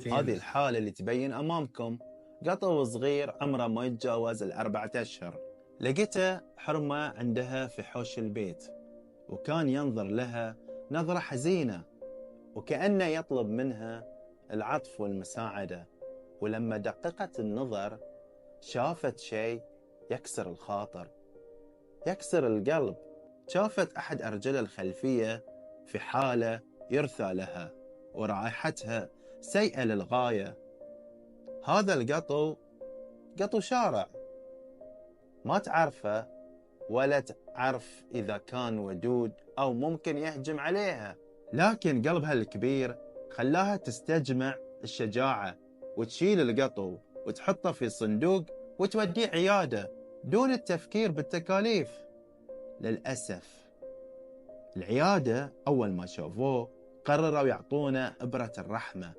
هذه الحالة اللي تبين أمامكم قطو صغير عمره ما يتجاوز 4 أشهر. لقيته حرمة عندها في حوش البيت، وكان ينظر لها نظرة حزينة وكأنه يطلب منها العطف والمساعدة. ولما دققت النظر شافت شيء يكسر الخاطر، يكسر القلب. شافت أحد أرجل الخلفية في حالة يرثى لها ورائحتها سيئة للغاية. هذا القطو قطو شارع، ما تعرفه ولا تعرف إذا كان ودود أو ممكن يهجم عليها، لكن قلبها الكبير خلاها تستجمع الشجاعة وتشيل القطو وتحطه في صندوق وتوديه عيادة دون التفكير بالتكاليف. للأسف العيادة أول ما شافوه قرروا يعطونه إبرة الرحمة